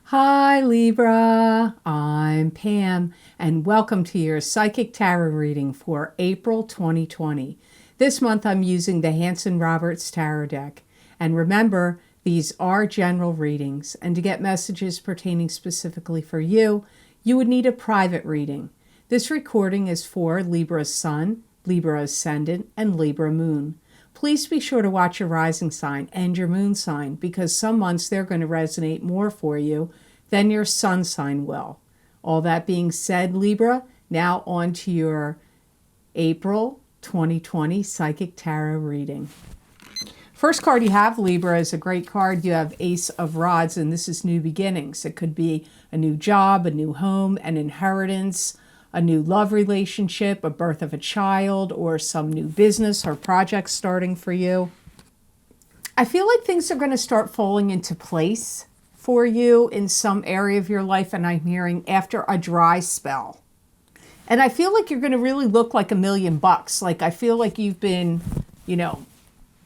Hi Libra, I'm Pam, and welcome to your Psychic Tarot reading for April 2020. This month I'm using the Hanson Roberts Tarot deck. And remember, these are general readings, and to get messages pertaining specifically for you, you would need a private reading. This recording is for Libra Sun, Libra Ascendant, and Libra Moon. Please be sure to watch your rising sign and your moon sign because some months they're going to resonate more for you than your sun sign will. All that being said, Libra, now on to your April 2020 Psychic Tarot reading. First card you have, Libra, is a great card. You have Ace of Rods, and this is new beginnings. It could be a new job, a new home, an inheritance, a new love relationship, a birth of a child, or some new business or project starting for you. I feel like things are going to start falling into place for you in some area of your life, and I'm hearing after a dry spell. And I feel like you're going to really look like $1,000,000. Like I feel like you've been,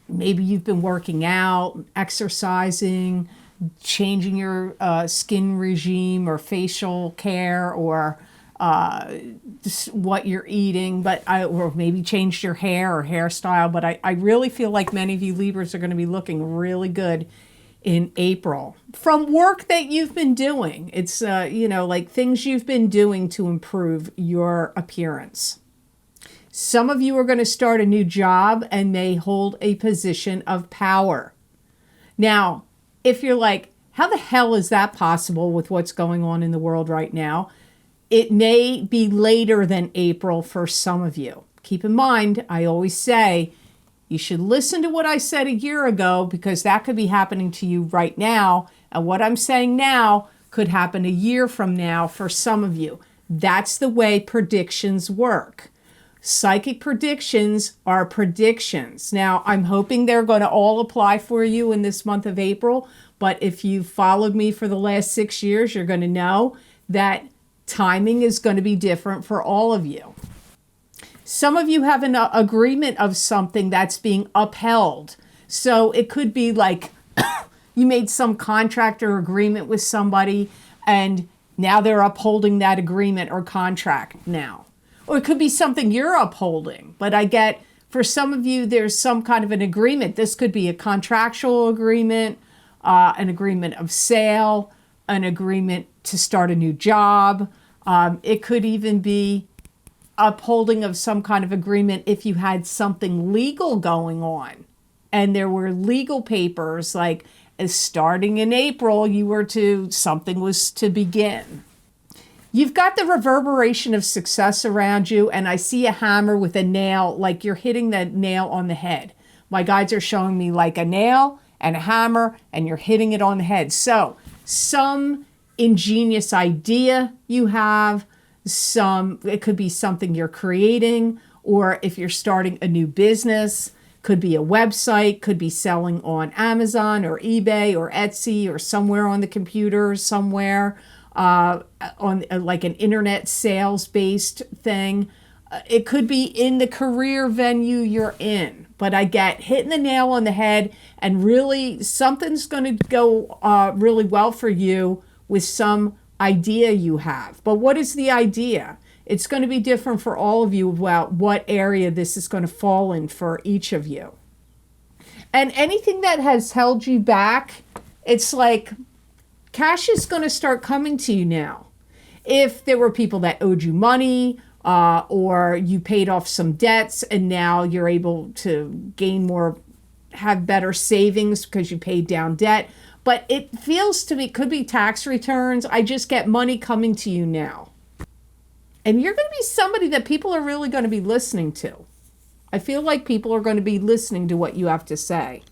maybe you've been working out, exercising, changing your skin regime or facial care or what you're eating, or maybe changed your hair or hairstyle. But I really feel like many of you Libras are going to be looking really good in April from work that you've been doing. It's, like things you've been doing to improve your appearance. Some of you are going to start a new job and may hold a position of power. Now, if you're like, how the hell is that possible with what's going on in the world right now? It may be later than April for some of you. Keep in mind, I always say, you should listen to what I said a year ago because that could be happening to you right now. And what I'm saying now could happen a year from now for some of you. That's the way predictions work. Psychic predictions are predictions. Now, I'm hoping they're going to all apply for you in this month of April. But if you've followed me for the last 6 years, you're going to know that timing is going to be different for all of you. Some of you have an agreement of something that's being upheld. So it could be like you made some contract or agreement with somebody and now they're upholding that agreement or contract now. Or it could be something you're upholding. But I get for some of you, there's some kind of an agreement. This could be a contractual agreement, an agreement of sale, an agreement to start a new job. It could even be upholding of some kind of agreement if you had something legal going on and there were legal papers like starting in April, something was to begin. You've got the reverberation of success around you, and I see a hammer with a nail, like you're hitting that nail on the head. My guides are showing me like a nail and a hammer, and you're hitting it on the head. So some ingenious idea you have, it could be something you're creating, or if you're starting a new business, could be a website, could be selling on Amazon or eBay or Etsy or somewhere on the computer somewhere, on like an internet sales-based thing. It could be in the career venue you're in. But I get hitting the nail on the head, and really something's going to go really well for you with some idea you have. But what is the idea? It's going to be different for all of you about what area this is going to fall in for each of you. And anything that has held you back, it's like cash is going to start coming to you now. If there were people that owed you money, or you paid off some debts and now you're able to gain more, have better savings because you paid down debt. But it feels to me, could be tax returns. I just get money coming to you now. And you're going to be somebody that people are really going to be listening to. I feel like people are going to be listening to what you have to say.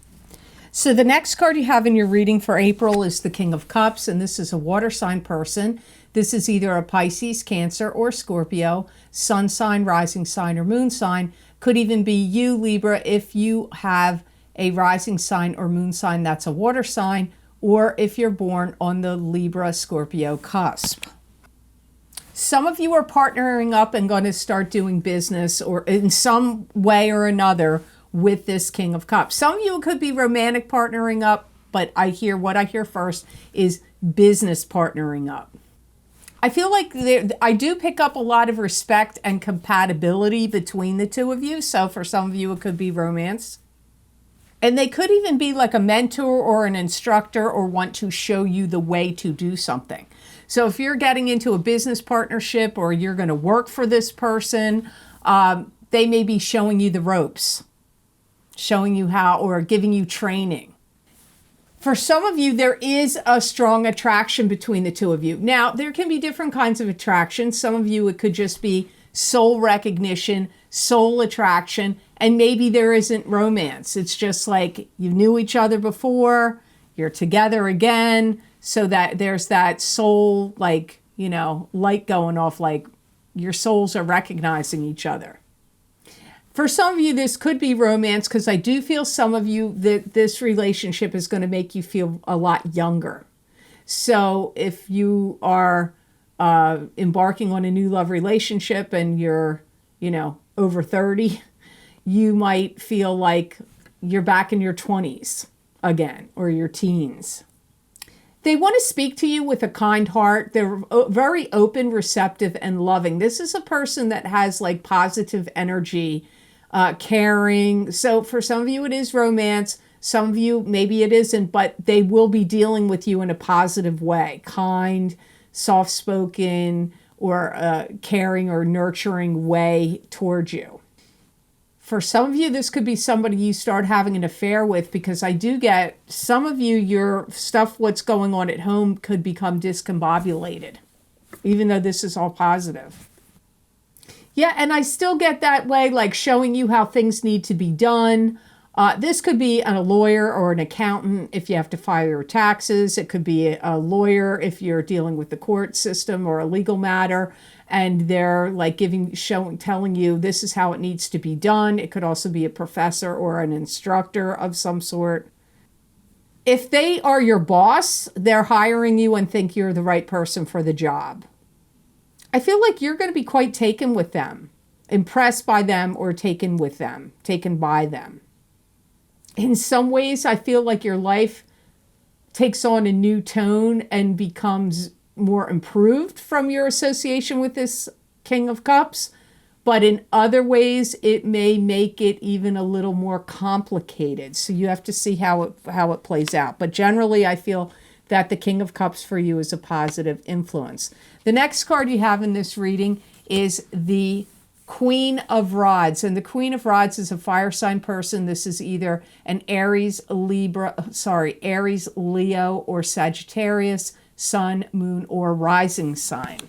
So the next card you have in your reading for April is the King of Cups, and this is a water sign person. This is either a Pisces, Cancer, or Scorpio, sun sign, rising sign, or moon sign. Could even be you, Libra, if you have a rising sign or moon sign that's a water sign, or if you're born on the Libra-Scorpio cusp. Some of you are partnering up and going to start doing business or in some way or another with this King of Cups. Some of you could be romantic partnering up, but what I hear first is business partnering up. I feel like I do pick up a lot of respect and compatibility between the two of you. So for some of you, it could be romance. And they could even be like a mentor or an instructor or want to show you the way to do something. So if you're getting into a business partnership or you're going to work for this person, they may be showing you the ropes, showing you how, or giving you training. For some of you, there is a strong attraction between the two of you. Now, there can be different kinds of attraction. Some of you, it could just be soul recognition, soul attraction, and maybe there isn't romance. It's just like you knew each other before, you're together again, so that there's that soul, like, light going off, like your souls are recognizing each other. For some of you, this could be romance, because I do feel some of you that this relationship is going to make you feel a lot younger. So if you are embarking on a new love relationship and you're, over 30, you might feel like you're back in your 20s again, or your teens. They want to speak to you with a kind heart. They're very open, receptive, and loving. This is a person that has like positive energy, caring. So for some of you, it is romance. Some of you, maybe it isn't, but they will be dealing with you in a positive way, kind, soft-spoken, or caring or nurturing way towards you. For some of you, this could be somebody you start having an affair with, because I do get some of you, your stuff, what's going on at home could become discombobulated, even though this is all positive. Yeah, and I still get that way, like showing you how things need to be done. This could be a lawyer or an accountant if you have to file your taxes. It could be a lawyer if you're dealing with the court system or a legal matter, and they're like telling you this is how it needs to be done. It could also be a professor or an instructor of some sort. If they are your boss, they're hiring you and think you're the right person for the job. I feel like you're going to be quite taken with them, impressed by them, or taken with them, taken by them. In some ways, I feel like your life takes on a new tone and becomes more improved from your association with this King of Cups. But in other ways, it may make it even a little more complicated. So you have to see how it plays out. But generally, I feel that the King of Cups for you is a positive influence. The next card you have in this reading is the Queen of Rods. And the Queen of Rods is a fire sign person. This is either an Aries, Leo, or Sagittarius, sun, moon, or rising sign.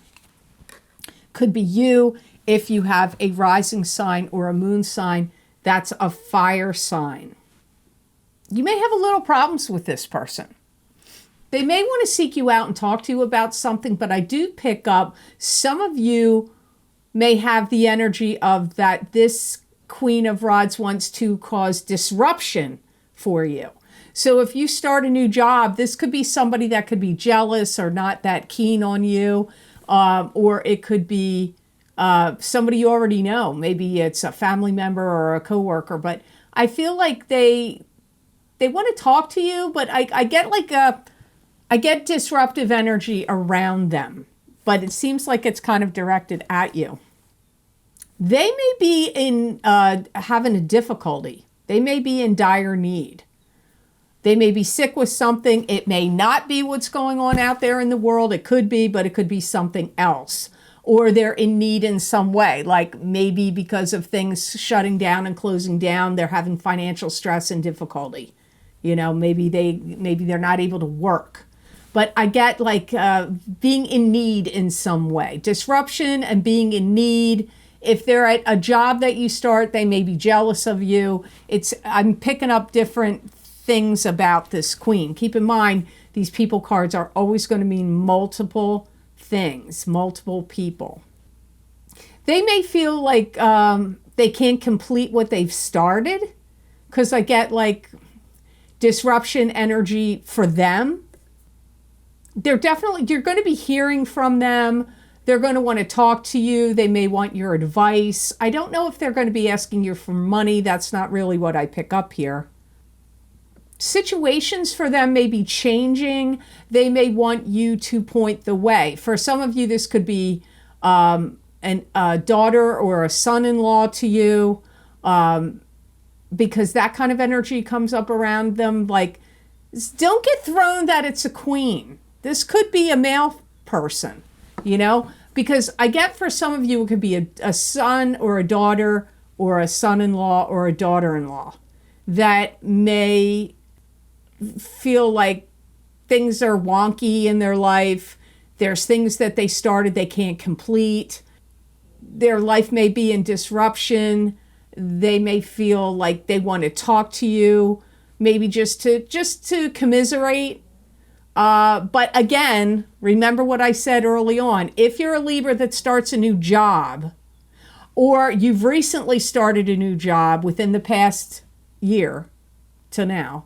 Could be you if you have a rising sign or a moon sign. That's a fire sign. You may have a little problems with this person. They may want to seek you out and talk to you about something, but I do pick up some of you may have the energy of that this Queen of Rods wants to cause disruption for you. So if you start a new job, this could be somebody that could be jealous or not that keen on you, or it could be somebody you already know. Maybe it's a family member or a coworker, but I feel like they want to talk to you, but I get disruptive energy around them, but it seems like it's kind of directed at you. They may be in having a difficulty. They may be in dire need. They may be sick with something. It may not be what's going on out there in the world. It could be, but it could be something else. Or they're in need in some way, like maybe because of things shutting down and closing down, they're having financial stress and difficulty. Maybe they're not able to work. But I get like being in need in some way. Disruption and being in need. If they're at a job that you start, they may be jealous of you. I'm picking up different things about this queen. Keep in mind, these people cards are always going to mean multiple things, multiple people. They may feel like they can't complete what they've started, because I get like disruption energy for them. You're going to be hearing from them. They're going to want to talk to you. They may want your advice. I don't know if they're going to be asking you for money. That's not really what I pick up here. situations for them may be changing. They may want you to point the way. For some of you, this could be a daughter or a son-in-law to you, because that kind of energy comes up around them. Like, don't get thrown that it's a queen. This could be a male person, because I get for some of you, it could be a son or a daughter or a son-in-law or a daughter-in-law that may feel like things are wonky in their life. There's things that they started they can't complete. Their life may be in disruption. They may feel like they want to talk to you, maybe just to commiserate. But again, remember what I said early on. If you're a Libra that starts a new job, or you've recently started a new job within the past year to now,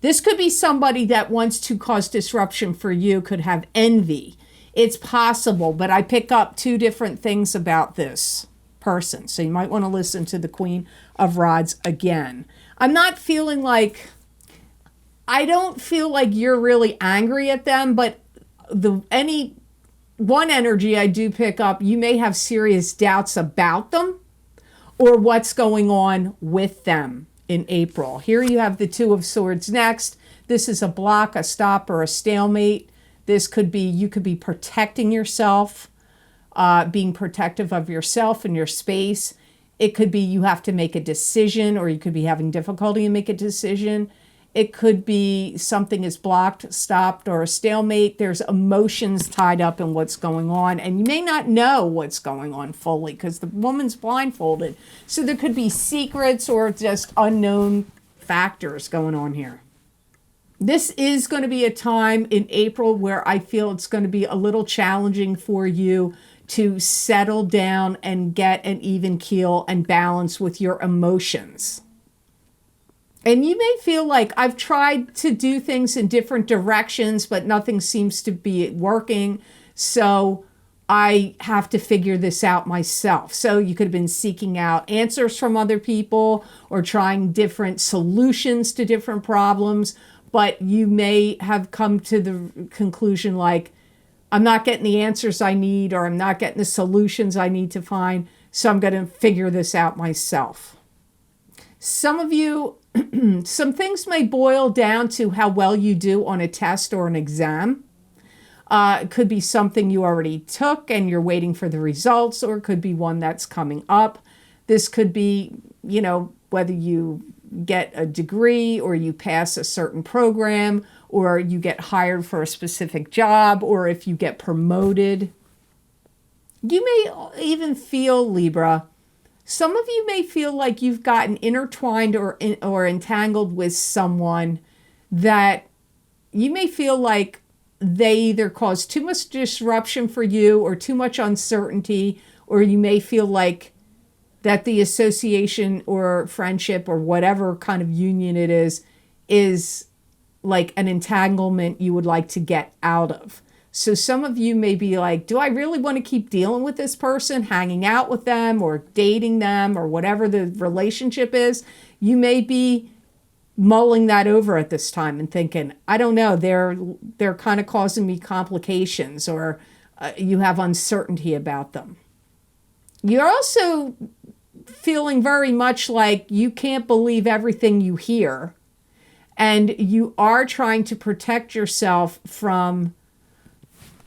this could be somebody that wants to cause disruption for you, could have envy. It's possible, but I pick up two different things about this person. So you might want to listen to the Queen of Rods again. I don't feel like you're really angry at them, but any one energy I do pick up, you may have serious doubts about them or what's going on with them in April. Here you have the Two of Swords next. This is a block, a stop, or a stalemate. This could be, you could be protecting yourself, being protective of yourself and your space. It could be you have to make a decision, or you could be having difficulty in making a decision. It could be something is blocked, stopped, or a stalemate. There's emotions tied up in what's going on, and you may not know what's going on fully because the woman's blindfolded. So there could be secrets or just unknown factors going on here. This is going to be a time in April where I feel it's going to be a little challenging for you to settle down and get an even keel and balance with your emotions. And you may feel like I've tried to do things in different directions, but nothing seems to be working. So I have to figure this out myself. So you could have been seeking out answers from other people or trying different solutions to different problems. But you may have come to the conclusion like, I'm not getting the answers I need, or I'm not getting the solutions I need to find. So I'm going to figure this out myself. Some of you, some things may boil down to how well you do on a test or an exam. It could be something you already took and you're waiting for the results, or it could be one that's coming up. This could be, whether you get a degree or you pass a certain program or you get hired for a specific job, or if you get promoted. You may even feel, Libra, some of you may feel like you've gotten intertwined or entangled with someone that you may feel like they either cause too much disruption for you or too much uncertainty, or you may feel like that the association or friendship or whatever kind of union it is like an entanglement you would like to get out of. So some of you may be like, do I really want to keep dealing with this person, hanging out with them or dating them or whatever the relationship is? You may be mulling that over at this time and thinking, I don't know, they're kind of causing me complications, or you have uncertainty about them. You're also feeling very much like you can't believe everything you hear, and you are trying to protect yourself from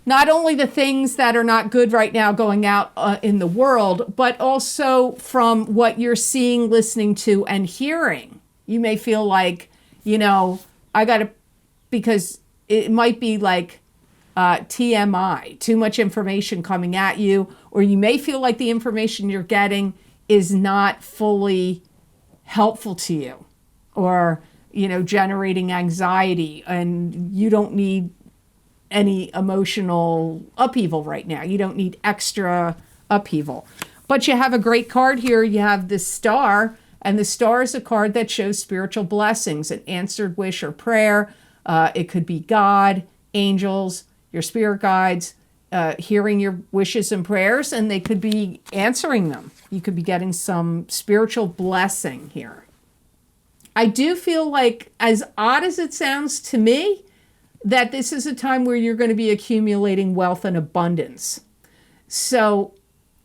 not only the things that are not good right now going out in the world, but also from what you're seeing, listening to, and hearing. You may feel like, because it might be like TMI, too much information coming at you, or you may feel like the information you're getting is not fully helpful to you, or, generating anxiety, and you don't need any emotional upheaval right now. You don't need extra upheaval. But you have a great card here. You have the Star, and the Star is a card that shows spiritual blessings, an answered wish or prayer. It could be God, angels, your spirit guides, hearing your wishes and prayers, and they could be answering them. You could be getting some spiritual blessing here. I do feel like, as odd as it sounds to me, that this is a time where you're going to be accumulating wealth and abundance. So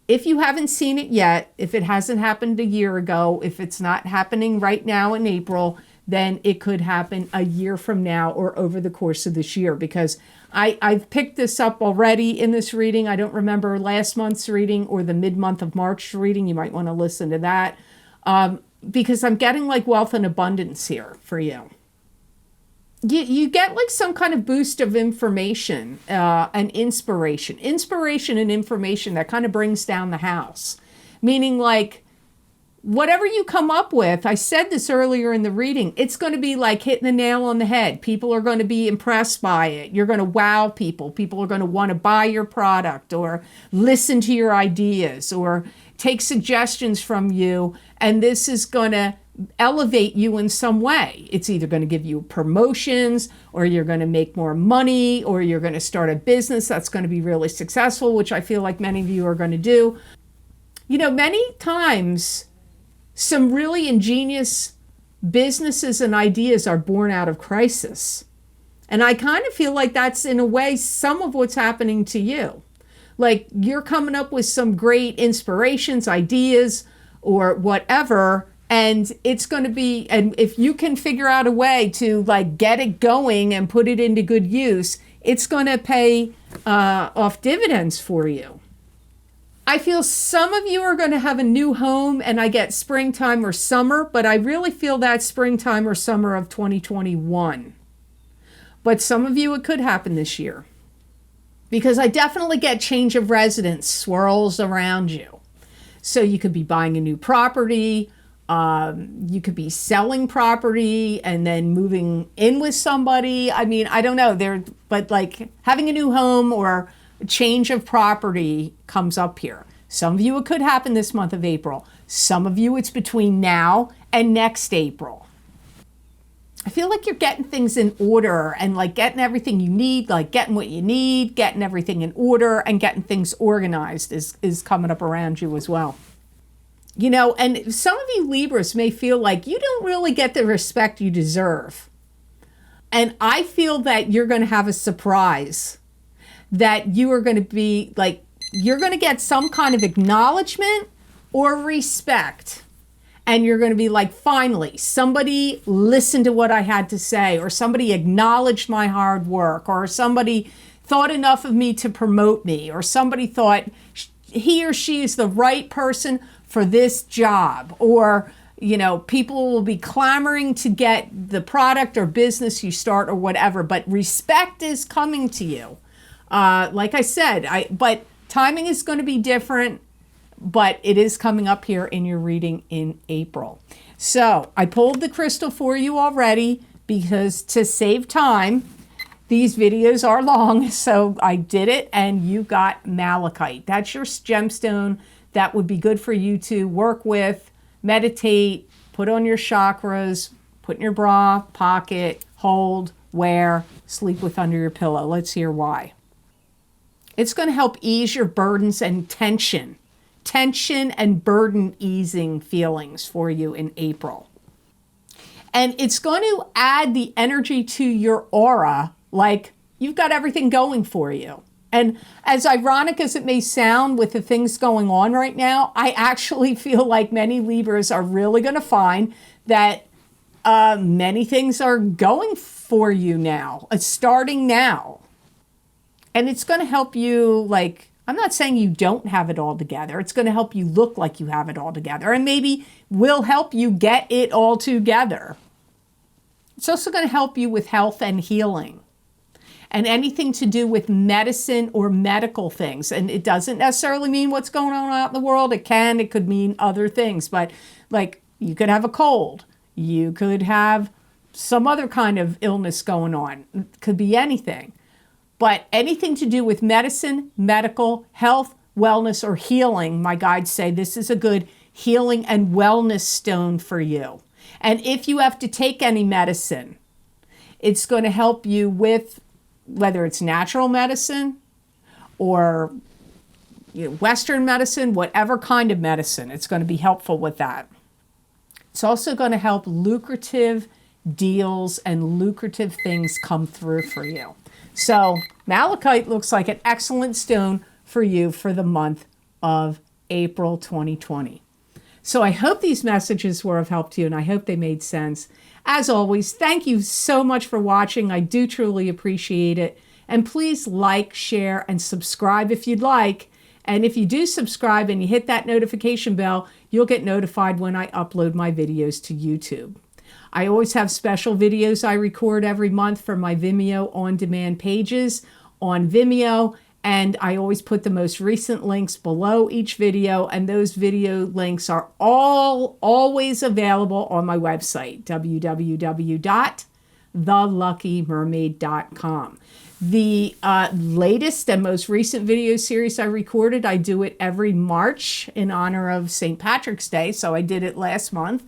if you haven't seen it yet, if it hasn't happened a year ago, if it's not happening right now in April, then it could happen a year from now or over the course of this year, because I've picked this up already in this reading. I don't remember last month's reading or the mid-month of March reading. You might want to listen to that, because I'm getting like wealth and abundance here for you. You get like some kind of boost of information and inspiration and information that kind of brings down the house. Meaning, like, whatever you come up with, I said this earlier in the reading, it's going to be like hitting the nail on the head. People are going to be impressed by it. You're going to wow people. People are going to want to buy your product or listen to your ideas or take suggestions from you. And this is going to elevate you in some way. It's either going to give you promotions, or you're going to make more money, or you're going to start a business that's going to be really successful, which I feel like many of you are going to do. You know, many times some really ingenious businesses and ideas are born out of crisis. And I kind of feel like that's, in a way, some of what's happening to you. Like, you're coming up with some great inspirations, ideas, or whatever, and it's going to be, and if you can figure out a way to like get it going and put it into good use, it's going to pay off dividends for you. I feel some of you are going to have a new home, and I get springtime or summer, but I really feel that springtime or summer of 2021. But some of you, it could happen this year, because I definitely get change of residence swirls around you. So you could be buying a new property. You could be selling property and then moving in with somebody. I mean, I don't know but like having a new home or change of property comes up here. Some of you, it could happen this month of April. Some of you, it's between now and next April. I feel like you're getting things in order and like getting everything you need, like getting what you need, getting everything in order, and getting things organized is coming up around you as well. You know, and some of you Libras may feel like you don't really get the respect you deserve. And I feel that you're going to have a surprise, that you are going to be like, you're going to get some kind of acknowledgement or respect. And you're going to be like, finally, somebody listened to what I had to say, or somebody acknowledged my hard work, or somebody thought enough of me to promote me, or somebody thought he or she is the right person for this job, or, you know, people will be clamoring to get the product or business you start or whatever, but respect is coming to you. Like I said, but timing is going to be different, but it is coming up here in your reading in April. So I pulled the crystal for you already, because to save time, these videos are long, so I did it, and you got malachite. That's your gemstone that would be good for you to work with, meditate, put on your chakras, put in your bra, pocket, hold, wear, sleep with under your pillow. Let's hear why. It's going to help ease your burdens and tension and burden easing feelings for you in April. And it's going to add the energy to your aura, like you've got everything going for you. And as ironic as it may sound with the things going on right now, I actually feel like many Libras are really going to find that many things are going for you now, starting now. And it's going to help you, like, I'm not saying you don't have it all together. It's going to help you look like you have it all together, and maybe will help you get it all together. It's also going to help you with health and healing, and anything to do with medicine or medical things. And it doesn't necessarily mean what's going on out in the world. It could mean other things, but like you could have a cold. You could have some other kind of illness going on. It could be anything. But anything to do with medicine, medical, health, wellness, or healing, my guides say this is a good healing and wellness stone for you. And if you have to take any medicine, it's going to help you with whether it's natural medicine or Western medicine, whatever kind of medicine, it's going to be helpful with that. It's also going to help lucrative deals and lucrative things come through for you. So malachite looks like an excellent stone for you for the month of April 2020. So I hope these messages were of help to you, and I hope they made sense. As always, thank you so much for watching. I do truly appreciate it. And please like, share, and subscribe if you'd like. And if you do subscribe and you hit that notification bell, you'll get notified when I upload my videos to YouTube. I always have special videos I record every month for my Vimeo on-demand pages on Vimeo. And I always put the most recent links below each video, and those video links are always available on my website, www.theluckymermaid.com. The latest and most recent video series I recorded, I do it every March in honor of St. Patrick's Day, so I did it last month.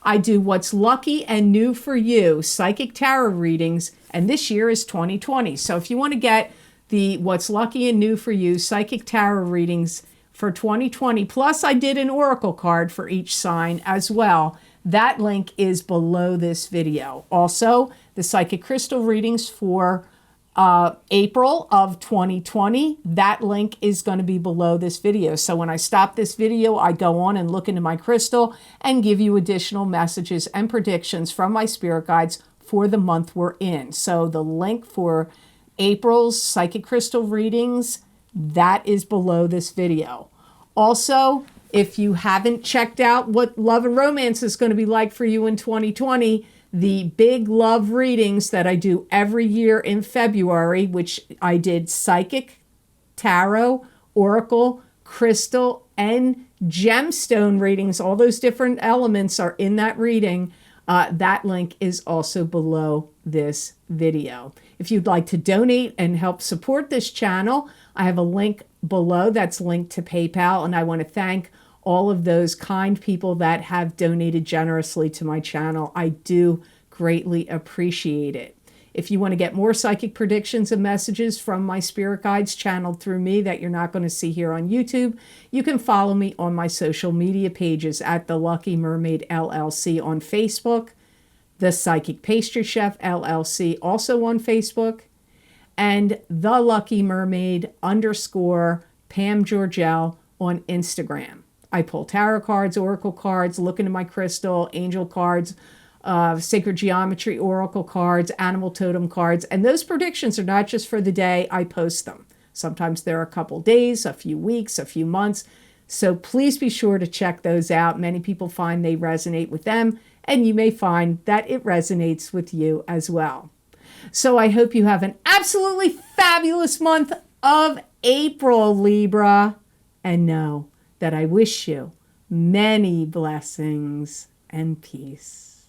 I do What's Lucky and New for You, Psychic Tarot readings, and this year is 2020. So if you want to get the What's Lucky and New for You Psychic Tarot readings for 2020, plus I did an oracle card for each sign as well. That link is below this video. Also, the Psychic Crystal readings for April of 2020, that link is going to be below this video. So when I stop this video, I go on and look into my crystal and give you additional messages and predictions from my spirit guides for the month we're in. So the link for April's Psychic Crystal readings, that is below this video. Also, if you haven't checked out what love and romance is going to be like for you in 2020, the big love readings that I do every year in February, which I did psychic, tarot, oracle, crystal, and gemstone readings, all those different elements are in that reading. That link is also below this video. If you'd like to donate and help support this channel, I have a link below that's linked to PayPal, and I want to thank all of those kind people that have donated generously to my channel. I do greatly appreciate it. If you want to get more psychic predictions and messages from my spirit guides channeled through me that you're not going to see here on YouTube, you can follow me on my social media pages at The Lucky Mermaid LLC on Facebook, The Psychic Pastry Chef LLC also on Facebook, and The Lucky Mermaid _ Pam Georgel on Instagram. I pull tarot cards, oracle cards, look into my crystal, angel cards, sacred geometry, oracle cards, animal totem cards. And those predictions are not just for the day I post them. Sometimes they're a couple days, a few weeks, a few months. So please be sure to check those out. Many people find they resonate with them, and you may find that it resonates with you as well. So I hope you have an absolutely fabulous month of April, Libra. And know that I wish you many blessings and peace.